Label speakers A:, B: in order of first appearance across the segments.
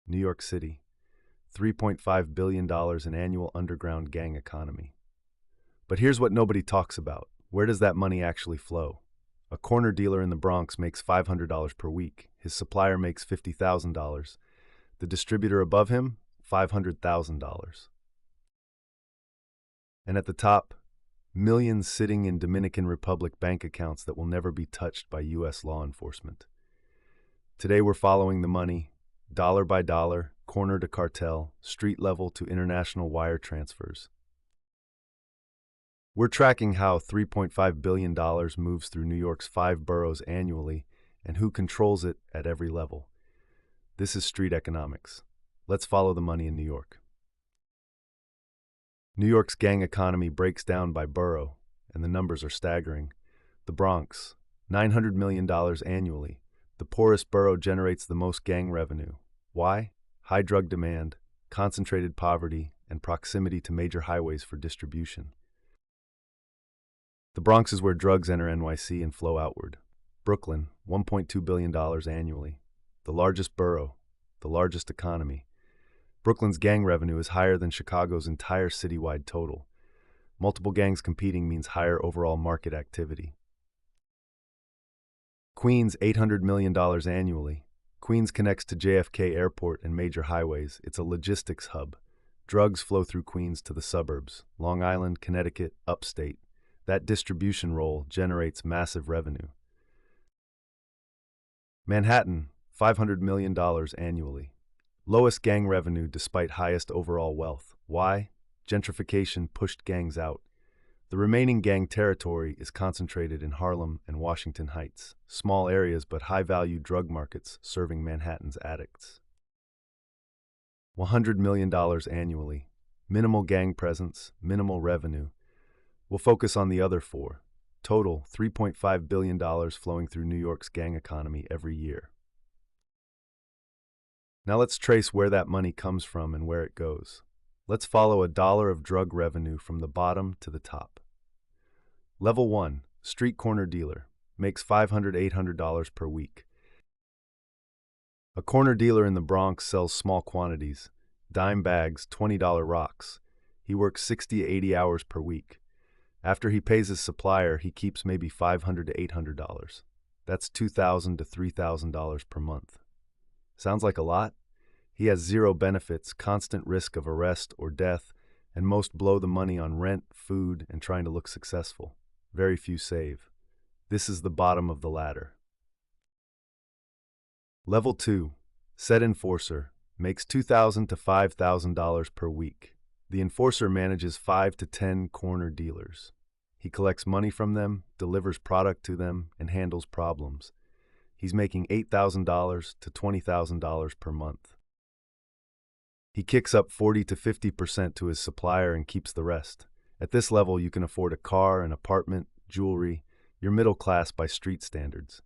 A: New York City. $3.5 billion in annual underground gang economy. But here's what nobody talks about. Where does that money actually flow? A corner dealer in the Bronx makes $500 per week. His supplier makes $50,000. The distributor above him, $500,000. And at the top, millions sitting in Dominican Republic bank accounts that will never be touched by U.S. law enforcement. Today we're following the money, dollar by dollar, corner to cartel, street level to international wire transfers. We're tracking how $3.5 billion moves through New York's 5 boroughs annually and who controls it at every level. This is street economics. Let's follow the money in New York. New York's gang economy breaks down by borough, and the numbers are staggering. The Bronx, $900 million annually. The poorest borough generates the most gang revenue. Why? High drug demand, concentrated poverty, and proximity to major highways for distribution. The Bronx is where drugs enter NYC and flow outward. Brooklyn, $1.2 billion annually. The largest borough, the largest economy. Brooklyn's gang revenue is higher than Chicago's entire citywide total. Multiple gangs competing means higher overall market activity. Queens, $800 million annually. Queens connects to JFK Airport and major highways. It's a logistics hub. Drugs flow through Queens to the suburbs, Long Island, Connecticut, upstate. That distribution role generates massive revenue. Manhattan, $500 million annually. Lowest gang revenue despite highest overall wealth. Why? Gentrification pushed gangs out. The remaining gang territory is concentrated in Harlem and Washington Heights, small areas but high-value drug markets serving Manhattan's addicts. $100 million annually. Minimal gang presence, minimal revenue. We'll focus on the other 4. Total, $3.5 billion flowing through New York's gang economy every year. Now let's trace where that money comes from and where it goes. Let's follow a dollar of drug revenue from the bottom to the top. Level 1, street corner dealer, makes $500 to $800 per week. A corner dealer in the Bronx sells small quantities, dime bags, $20 rocks. He works 60 to 80 hours per week. After he pays his supplier, he keeps maybe $500 to $800. That's $2,000 to $3,000 per month. Sounds like a lot? He has zero benefits, constant risk of arrest or death, and most blow the money on rent, food, and trying to look successful. Very few save. This is the bottom of the ladder. Level 2, set enforcer, makes $2,000 to $5,000 per week. The enforcer manages 5 to 10 corner dealers. He collects money from them, delivers product to them, and handles problems. He's making $8,000 to $20,000 per month. He kicks up 40 to 50% to his supplier and keeps the rest. At this level, you can afford a car, an apartment, jewelry. You're middle class by street standards.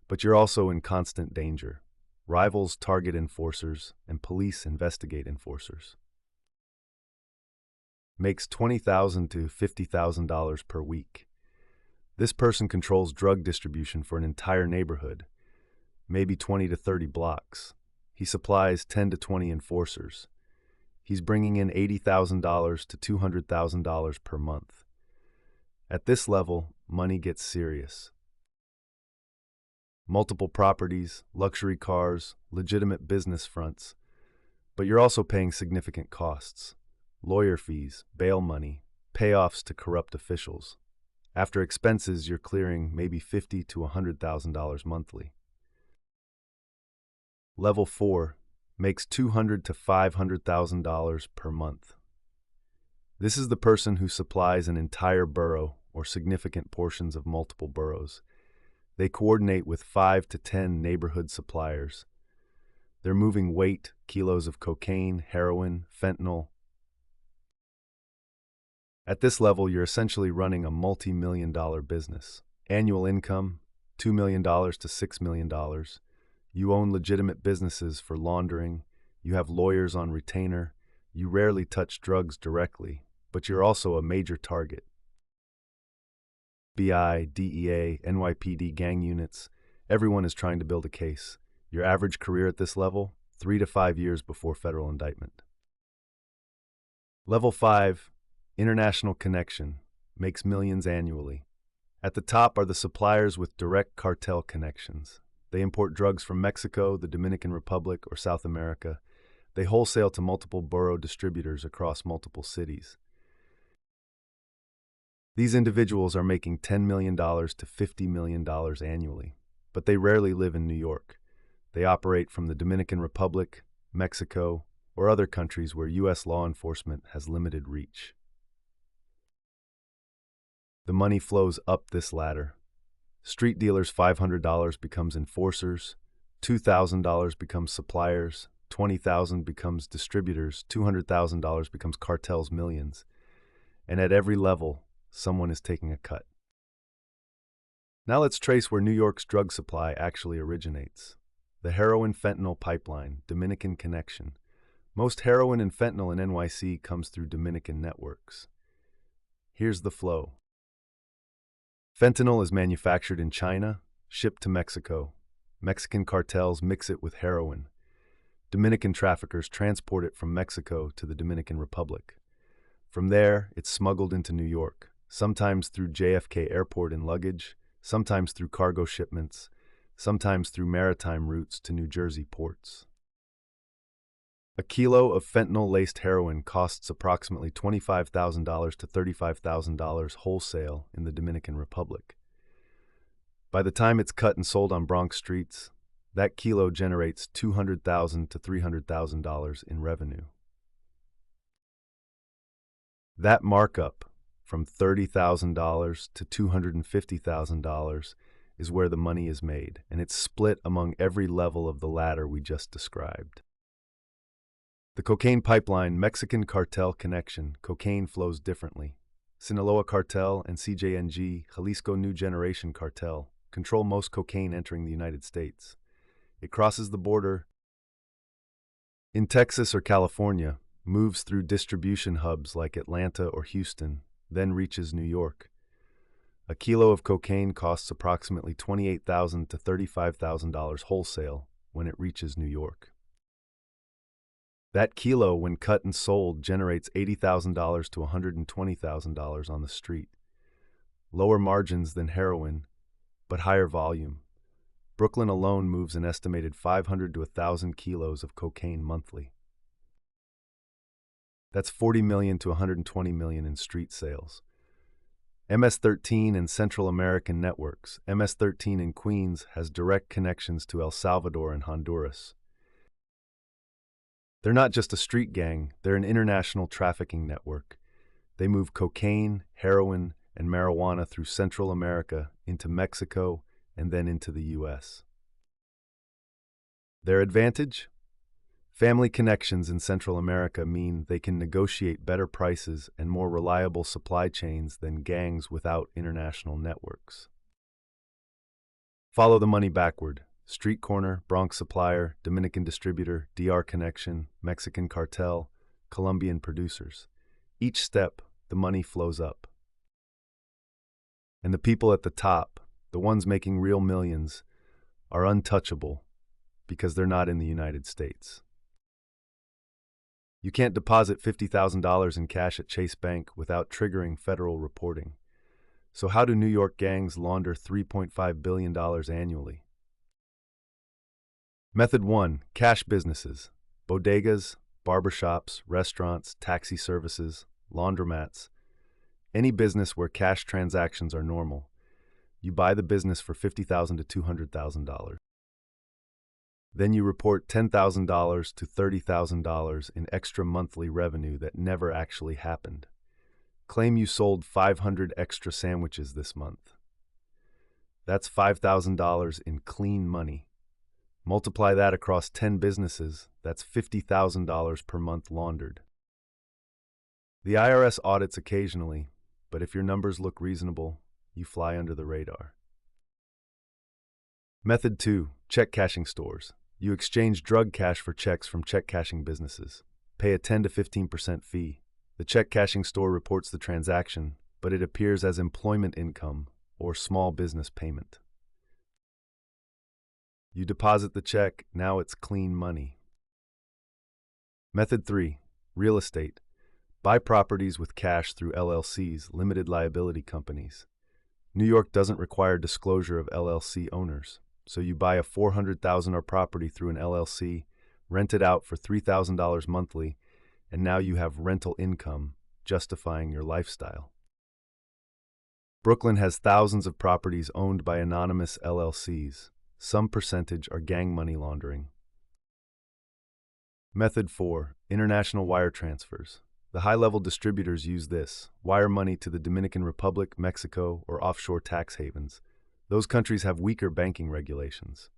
A: But you're also in constant danger. Rivals target enforcers, and police investigate enforcers. Makes $20,000 to $50,000 per week. This person controls drug distribution for an entire neighborhood, maybe 20 to 30 blocks. He supplies 10 to 20 enforcers. He's bringing in $80,000 to $200,000 per month. At this level, money gets serious. Multiple properties, luxury cars, legitimate business fronts. But you're also paying significant costs. Lawyer fees, bail money, payoffs to corrupt officials. After expenses, you're clearing maybe $50,000 to $100,000 monthly. Level 4 makes $200,000 to $500,000 per month. This is the person who supplies an entire borough or significant portions of multiple boroughs. They coordinate with 5 to 10 neighborhood suppliers. They're moving weight, kilos of cocaine, heroin, fentanyl. At this level, you're essentially running a multi-million-dollar business. Annual income, $2 million to $6 million. You own legitimate businesses for laundering. You have lawyers on retainer. You rarely touch drugs directly, but you're also a major target. BI, DEA, NYPD gang units, everyone is trying to build a case. Your average career at this level, 3 to 5 years before federal indictment. Level 5, international connection, makes millions annually. At the top are the suppliers with direct cartel connections. They import drugs from Mexico, the Dominican Republic, or South America. They wholesale to multiple borough distributors across multiple cities. These individuals are making $10 million to $50 million annually, but they rarely live in New York. They operate from the Dominican Republic, Mexico, or other countries where U.S. law enforcement has limited reach. The money flows up this ladder. Street dealers' $500 becomes enforcers, $2,000 becomes suppliers, $20,000 becomes distributors, $200,000 becomes cartels' millions. And at every level, someone is taking a cut. Now let's trace where New York's drug supply actually originates. The heroin-fentanyl pipeline, Dominican connection. Most heroin and fentanyl in NYC comes through Dominican networks. Here's the flow. Fentanyl is manufactured in China, shipped to Mexico. Mexican cartels mix it with heroin. Dominican traffickers transport it from Mexico to the Dominican Republic. From there, it's smuggled into New York, sometimes through JFK Airport in luggage, sometimes through cargo shipments, sometimes through maritime routes to New Jersey ports. A kilo of fentanyl-laced heroin costs approximately $25,000 to $35,000 wholesale in the Dominican Republic. By the time it's cut and sold on Bronx streets, that kilo generates $200,000 to $300,000 in revenue. That markup, from $30,000 to $250,000, is where the money is made, and it's split among every level of the ladder we just described. The cocaine pipeline, Mexican cartel connection, cocaine flows differently. Sinaloa cartel and CJNG, Jalisco New Generation cartel, control most cocaine entering the United States. It crosses the border in Texas or California, moves through distribution hubs like Atlanta or Houston, then reaches New York. A kilo of cocaine costs approximately $28,000 to $35,000 wholesale when it reaches New York. That kilo, when cut and sold, generates $80,000 to $120,000 on the street. Lower margins than heroin, but higher volume. Brooklyn alone moves an estimated 500 to 1,000 kilos of cocaine monthly. That's 40 million to 120 million in street sales. MS-13 and Central American networks. MS-13 in Queens has direct connections to El Salvador and Honduras. They're not just a street gang, they're an international trafficking network. They move cocaine, heroin, and marijuana through Central America into Mexico and then into the U.S. Their advantage? Family connections in Central America mean they can negotiate better prices and more reliable supply chains than gangs without international networks. Follow the money backward. Street corner, Bronx supplier, Dominican distributor, DR connection, Mexican cartel, Colombian producers. Each step, the money flows up. And the people at the top, the ones making real millions, are untouchable because they're not in the United States. You can't deposit $50,000 in cash at Chase Bank without triggering federal reporting. So how do New York gangs launder $3.5 billion annually? Method 1. Cash businesses. Bodegas, barbershops, restaurants, taxi services, laundromats. Any business where cash transactions are normal. You buy the business for $50,000 to $200,000. Then you report $10,000 to $30,000 in extra monthly revenue that never actually happened. Claim you sold 500 extra sandwiches this month. That's $5,000 in clean money. Multiply that across 10 businesses, that's $50,000 per month laundered. The IRS audits occasionally, but if your numbers look reasonable, you fly under the radar. Method 2. Check cashing stores. You exchange drug cash for checks from check cashing businesses. Pay a 10 to 15% fee. The check cashing store reports the transaction, but it appears as employment income or small business payment. You deposit the check, now it's clean money. Method 3. Real estate. Buy properties with cash through LLCs, limited liability companies. New York doesn't require disclosure of LLC owners, so you buy a $400,000 property through an LLC, rent it out for $3,000 monthly, and now you have rental income, justifying your lifestyle. Brooklyn has thousands of properties owned by anonymous LLCs. Some percentage are gang money laundering. Method 4. International wire transfers. The high-level distributors use this. Wire money to the Dominican Republic, Mexico, or offshore tax havens. Those countries have weaker banking regulations.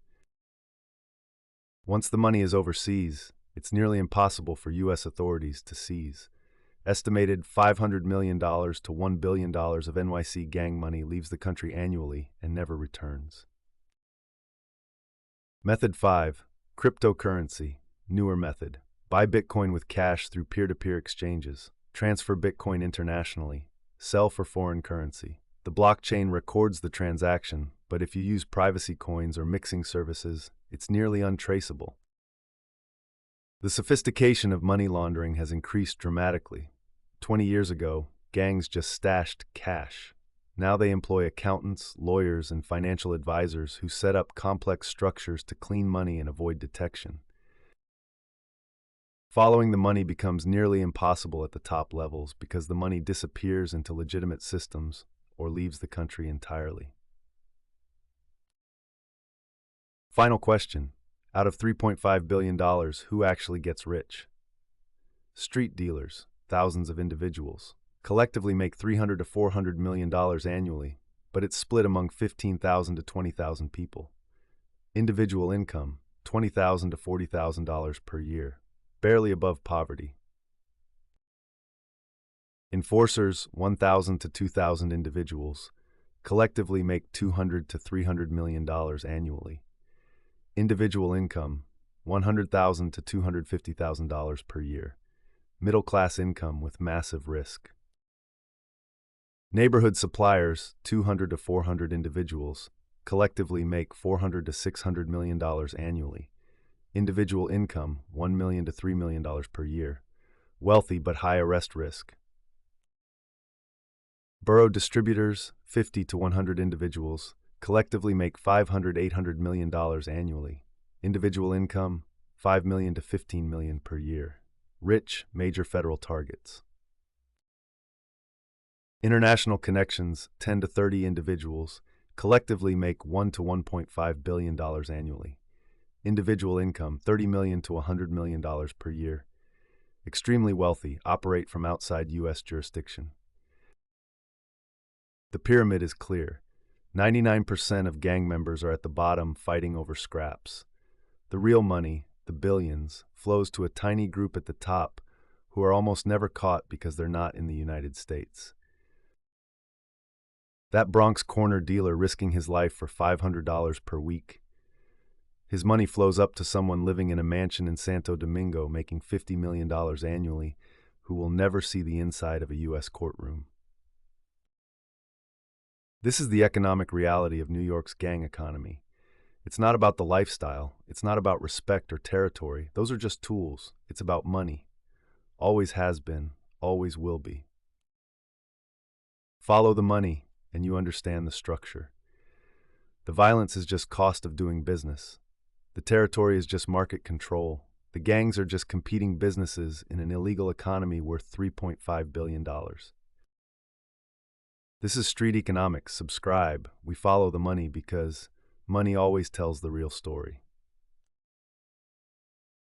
A: Once the money is overseas, it's nearly impossible for U.S. authorities to seize. Estimated $500 million to $1 billion of NYC gang money leaves the country annually and never returns. Method 5. Cryptocurrency. Newer method. Buy Bitcoin with cash through peer-to-peer exchanges. Transfer Bitcoin internationally. Sell for foreign currency. The blockchain records the transaction, but if you use privacy coins or mixing services, it's nearly untraceable. The sophistication of money laundering has increased dramatically. 20 years ago, gangs just stashed cash. Now they employ accountants, lawyers, and financial advisors who set up complex structures to clean money and avoid detection. Following the money becomes nearly impossible at the top levels because the money disappears into legitimate systems or leaves the country entirely. Final question. Out of $3.5 billion, who actually gets rich? Street dealers, thousands of individuals, collectively make $300 to $400 million annually, but it's split among 15,000 to 20,000 people. Individual income, $20,000 to $40,000 per year, barely above poverty. Enforcers, 1,000 to 2,000 individuals, collectively make $200 to $300 million annually. Individual income, $100,000 to $250,000 per year. Middle-class income with massive risk. Neighborhood suppliers, 200 to 400 individuals, collectively make $400 to $600 million annually. Individual income, $1 million to $3 million per year. Wealthy but high arrest risk. Borough distributors, 50 to 100 individuals, collectively make $500 to $800 million annually. Individual income, $5 million to $15 million per year. Rich, major federal targets. International connections, 10 to 30 individuals, collectively make $1 to $1.5 billion annually. Individual income, $30 million to $100 million per year. Extremely wealthy, operate from outside U.S. jurisdiction. The pyramid is clear. 99% of gang members are at the bottom fighting over scraps. The real money, the billions, flows to a tiny group at the top who are almost never caught because they're not in the United States. That Bronx corner dealer risking his life for $500 per week. His money flows up to someone living in a mansion in Santo Domingo making $50 million annually who will never see the inside of a U.S. courtroom. This is the economic reality of New York's gang economy. It's not about the lifestyle. It's not about respect or territory. Those are just tools. It's about money. Always has been, always will be. Follow the money, and you understand the structure. The violence is just cost of doing business. The territory is just market control. The gangs are just competing businesses in an illegal economy worth $3.5 billion. This is Street Economics. Subscribe. We follow the money because money always tells the real story.